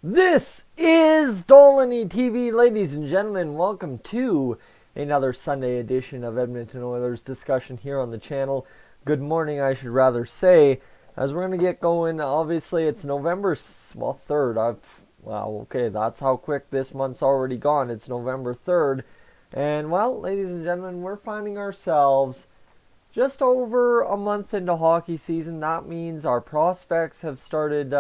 This is Dolany TV, ladies and gentlemen. Welcome to another Sunday edition of Edmonton Oilers discussion here on the channel. Good morning, I should rather say, as we're going to get going. Obviously, it's November 3rd. Wow, okay, that's how quick this month's already gone. It's November 3rd. And, well, ladies and gentlemen, we're finding ourselves just over a month into hockey season. That means our prospects have started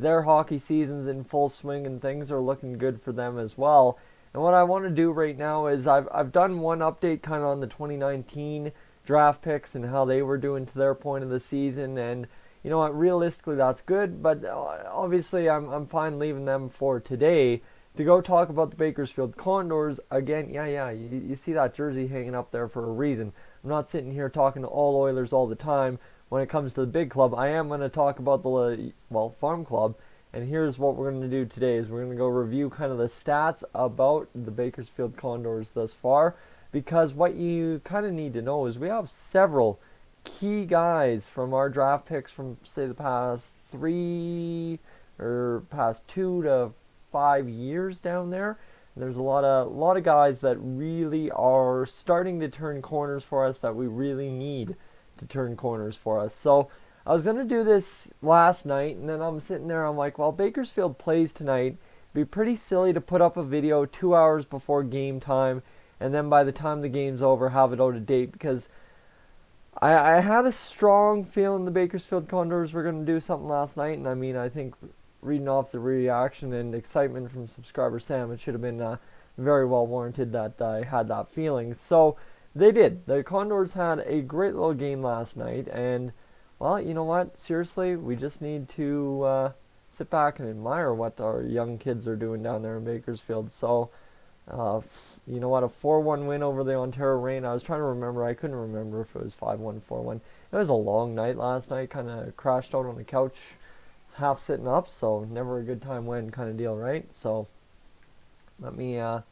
their hockey seasons in full swing, and things are looking good for them as well. And what I want to do right now is I've done one update kind of on the 2019 draft picks and how they were doing to their point of the season. And you know what, realistically that's good, but obviously I'm fine leaving them for today to go talk about the Bakersfield Condors again. Yeah, you see that jersey hanging up there for a reason. I'm not sitting here talking to all Oilers all the time. When it comes to the big club, I am going to talk about the farm club. And here's what we're going to do today: is we're going to go review kind of the stats about the Bakersfield Condors thus far, because what you kind of need to know is we have several key guys from our draft picks from, say, the past 2 to 5 years down there. And there's a lot of guys that really are starting to turn corners for us, that we really need to turn corners for us. So I was going to do this last night, and then I'm sitting there, I'm like, well, Bakersfield plays tonight. It'd be pretty silly to put up a video 2 hours before game time, and then by the time the game's over, have it out of date, because I had a strong feeling the Bakersfield Condors were going to do something last night. And I mean, I think reading off the reaction and excitement from subscriber Sam, it should have been very well warranted that I had that feeling. So they did. The Condors had a great little game last night, and, well, you know what? Seriously, we just need to sit back and admire what our young kids are doing down there in Bakersfield. So, you know what? A 4-1 win over the Ontario Reign. I was trying to remember. I couldn't remember if it was 5-1, 4-1. It was a long night last night. Kind of crashed out on the couch, half sitting up. So never a good time when kind of deal, right? So let me. I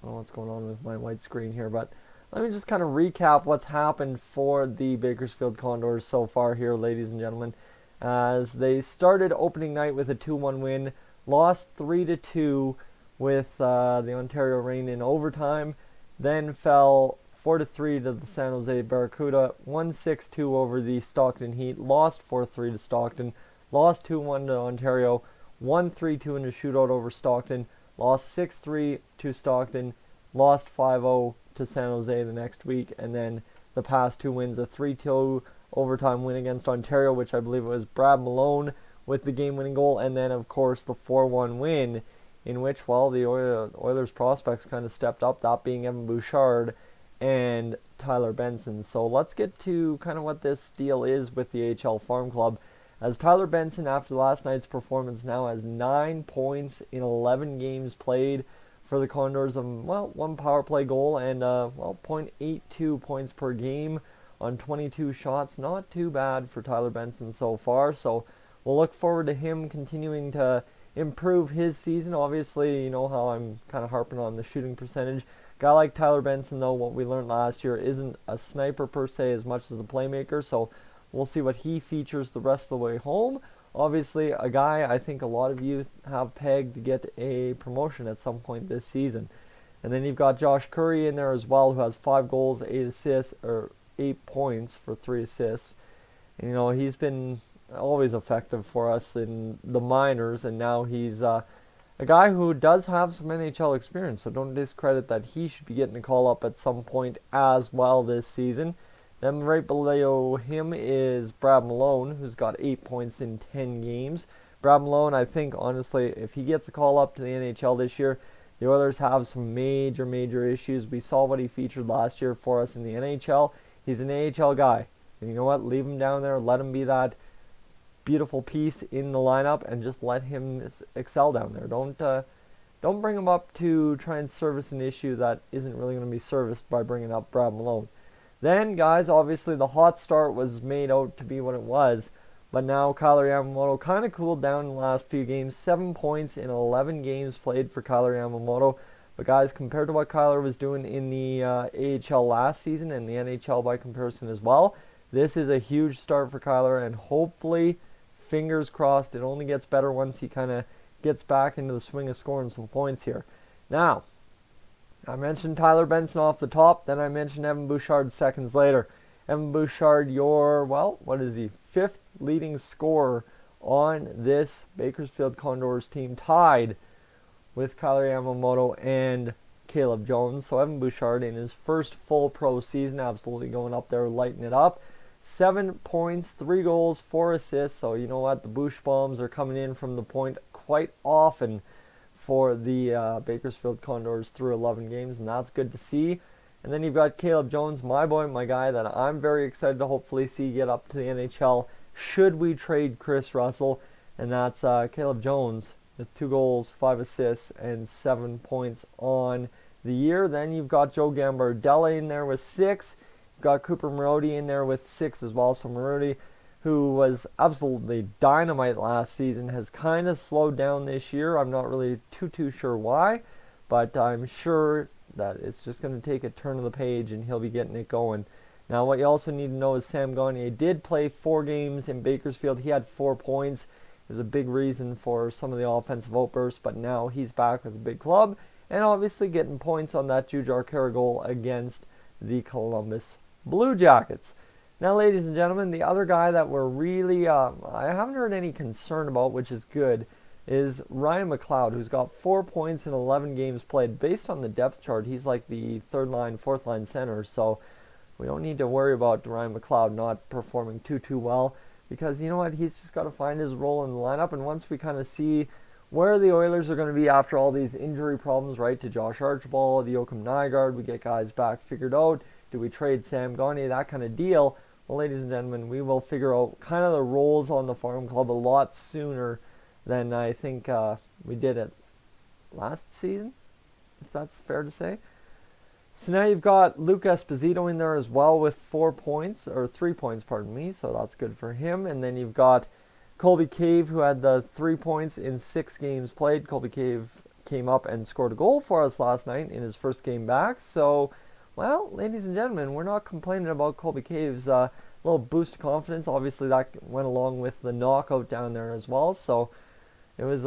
don't know what's going on with my white screen here, but let me just kind of recap what's happened for the Bakersfield Condors so far here, ladies and gentlemen. As they started opening night with a 2-1 win, lost 3-2 with the Ontario Reign in overtime, then fell 4-3 to the San Jose Barracuda, won 6-2 over the Stockton Heat, lost 4-3 to Stockton, lost 2-1 to Ontario, won 3-2 in a shootout over Stockton, lost 6-3 to Stockton, lost 5-0 to San Jose the next week, and then the past two wins: a 3-2 overtime win against Ontario, which I believe it was Brad Malone with the game-winning goal, and then, of course, the 4-1 win, in which, well, the Oilers prospects kind of stepped up, that being Evan Bouchard and Tyler Benson. So let's get to kind of what this deal is with the AHL Farm Club, as Tyler Benson, after last night's performance, now has 9 points in 11 games played for the Condors, one power play goal and, 0.82 points per game on 22 shots. Not too bad for Tyler Benson so far, so we'll look forward to him continuing to improve his season. Obviously, you know how I'm kind of harping on the shooting percentage. Guy like Tyler Benson, though, what we learned last year, isn't a sniper per se as much as a playmaker, so we'll see what he features the rest of the way home. Obviously, a guy I think a lot of you have pegged to get a promotion at some point this season. And then you've got Josh Curry in there as well, who has 5 goals, 8 assists, or 8 points for 3 assists. And, you know, he's been always effective for us in the minors, and now he's a guy who does have some NHL experience, so don't discredit that he should be getting a call up at some point as well this season. Then right below him is Brad Malone, who's got 8 points in 10 games. Brad Malone, I think, honestly, if he gets a call up to the NHL this year, the Oilers have some major issues. We saw what he featured last year for us in the NHL. He's an AHL guy. And you know what? Leave him down there. Let him be that beautiful piece in the lineup, and just let him excel down there. Don't bring him up to try and service an issue that isn't really going to be serviced by bringing up Brad Malone. Then, guys, obviously the hot start was made out to be what it was, but now Kyler Yamamoto kind of cooled down in the last few games. 7 points in 11 games played for Kyler Yamamoto. But guys, compared to what Kyler was doing in the AHL last season and the NHL by comparison as well, this is a huge start for Kyler, and hopefully fingers crossed, it only gets better once he kind of gets back into the swing of scoring some points here. Now, I mentioned Tyler Benson off the top, then I mentioned Evan Bouchard seconds later. Evan Bouchard, what is he? 5th leading scorer on this Bakersfield Condors team, tied with Kyler Yamamoto and Caleb Jones. So Evan Bouchard in his first full pro season, absolutely going up there, lighting it up. 7 points, 3 goals, 4 assists. So you know what? The Bouch bombs are coming in from the point quite often for the Bakersfield Condors through 11 games, and that's good to see. And then you've got Caleb Jones, my boy, my guy that I'm very excited to hopefully see get up to the NHL should we trade Chris Russell. And that's Caleb Jones with 2 goals, 5 assists, and 7 points on the year. Then you've got Joe Gambardella in there with 6. You've got Cooper Marody in there with 6 as well. So Marody, who was absolutely dynamite last season, has kind of slowed down this year. I'm not really too sure why, but I'm sure that it's just going to take a turn of the page and he'll be getting it going. Now, what you also need to know is Sam Gagner did play 4 games in Bakersfield. He had 4 points. It was a big reason for some of the offensive outbursts, but now he's back with a big club and obviously getting points on that Jujhar Khaira goal against the Columbus Blue Jackets. Now, ladies and gentlemen, the other guy that we're really, I haven't heard any concern about, which is good, is Ryan McLeod, who's got 4 points in 11 games played. Based on the depth chart, he's like the 3rd line, 4th line center, so we don't need to worry about Ryan McLeod not performing too well, because you know what, he's just got to find his role in the lineup, and once we kind of see where the Oilers are going to be after all these injury problems, right, to Josh Archibald, Joakim Nygard, we get guys back figured out, do we trade Sam Gagner, that kind of deal. Well, ladies and gentlemen, we will figure out kind of the roles on the farm club a lot sooner than I think we did it last season, if that's fair to say. So now you've got Luke Esposito in there as well with 4 points, or 3 points, pardon me, so that's good for him. And then you've got Colby Cave, who had the 3 points in 6 games played. Colby Cave came up and scored a goal for us last night in his first game back. So, well, ladies and gentlemen, we're not complaining about Colby Cave's little boost of confidence. Obviously, that went along with the knockout down there as well. So it was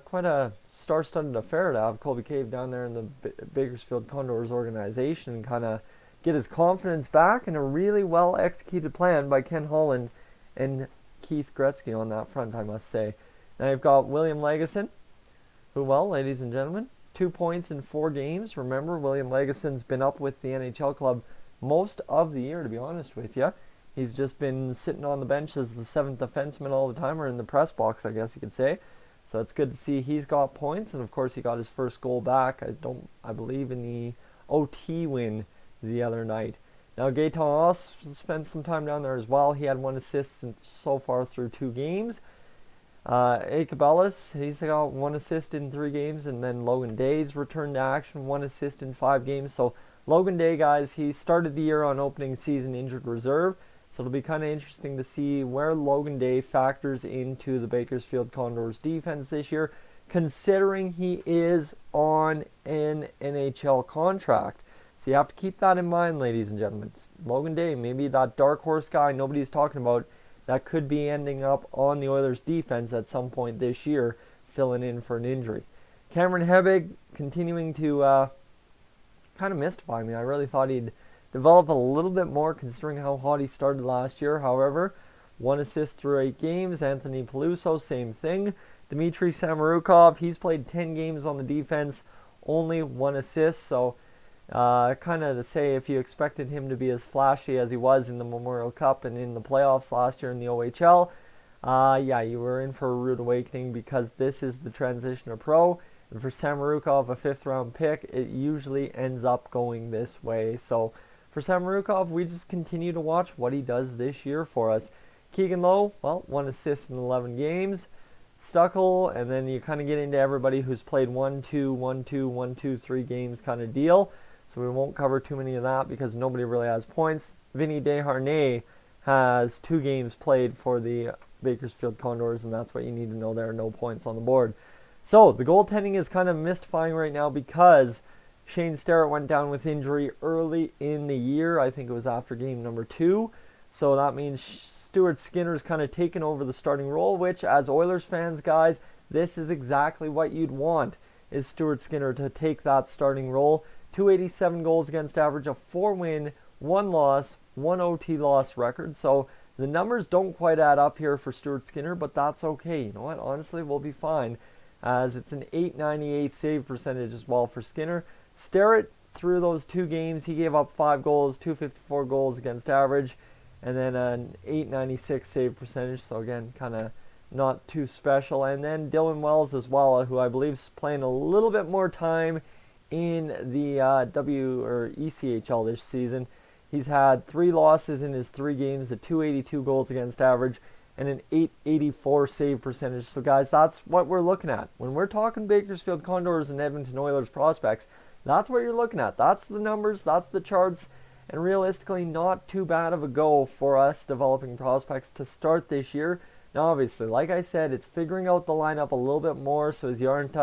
quite a star-studded affair to have Colby Cave down there in the Bakersfield Condors organization and kind of get his confidence back, and a really well-executed plan by Ken Holland and Keith Gretzky on that front, I must say. Now you've got William Legason, who, well, ladies and gentlemen, 2 points in 4 games. Remember, William Legason's been up with the NHL club most of the year, to be honest with you. He's just been sitting on the bench as the 7th defenseman all the time, or in the press box, I guess you could say. So it's good to see he's got points, and of course he got his first goal back, I believe, in the OT win the other night. Now Gaetan Haas spent some time down there as well. He had 1 assist so far through 2 games. Akabellis, he's got 1 assist in 3 games, and then Logan Day's returned to action, 1 assist in 5 games. So Logan Day, guys, he started the year on opening season injured reserve, so it'll be kind of interesting to see where Logan Day factors into the Bakersfield Condors defense this year, considering he is on an NHL contract. So you have to keep that in mind, ladies and gentlemen. Logan Day, maybe that dark horse guy nobody's talking about, that could be ending up on the Oilers defense at some point this year, filling in for an injury. Cameron Hebig continuing to kind of mystify me. I really thought he'd develop a little bit more considering how hot he started last year. However, 1 assist through 8 games. Anthony Peluso, same thing. Dmitry Samorukov, he's played 10 games on the defense, only 1 assist. So kind of to say, if you expected him to be as flashy as he was in the Memorial Cup and in the playoffs last year in the OHL, yeah, you were in for a rude awakening, because this is the transition to pro. And for Samorukov, a 5th round pick, it usually ends up going this way. So for Samorukov, we just continue to watch what he does this year for us. Keegan Lowe, well, 1 assist in 11 games. Stuckel, and then you kind of get into everybody who's played 1-2, 1-2, 1-2, 3 games kind of deal. So we won't cover too many of that because nobody really has points. Vinny Desharnais has 2 games played for the Bakersfield Condors, and that's what you need to know there. No points on the board. So the goaltending is kind of mystifying right now because Shane Starrett went down with injury early in the year. I think it was after game number 2. So that means Stuart Skinner's kind of taken over the starting role, which as Oilers fans, guys, this is exactly what you'd want, is Stuart Skinner to take that starting role. 287 goals against average, a 4-win, 1 loss, 1 OT loss record. So the numbers don't quite add up here for Stuart Skinner, but that's okay. You know what? Honestly, we'll be fine, as it's an .898 save percentage as well for Skinner. Starrett, through those 2 games, he gave up 5 goals, 254 goals against average, and then an .896 save percentage. So again, kind of not too special. And then Dylan Wells as well, who I believe is playing a little bit more time in the ECHL this season. He's had 3 losses in his 3 games, a 282 goals against average, and an .884 save percentage. So guys, that's what we're looking at. When we're talking Bakersfield Condors and Edmonton Oilers prospects, that's what you're looking at. That's the numbers, that's the charts, and realistically not too bad of a go for us developing prospects to start this year. Now obviously, like I said, it's figuring out the lineup a little bit more so as you aren't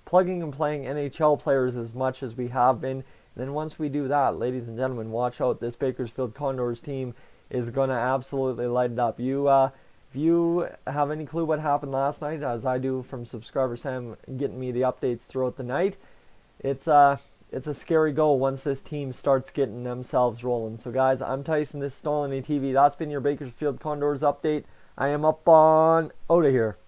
plugging and playing NHL players as much as we have been. And then once we do that, ladies and gentlemen, watch out. This Bakersfield Condors team is going to absolutely light it up. If you have any clue what happened last night, as I do from subscriber Sam getting me the updates throughout the night, it's a scary goal once this team starts getting themselves rolling. So guys, I'm Tyson. This is Stolen TV. That's been your Bakersfield Condors update. I am up on out of here.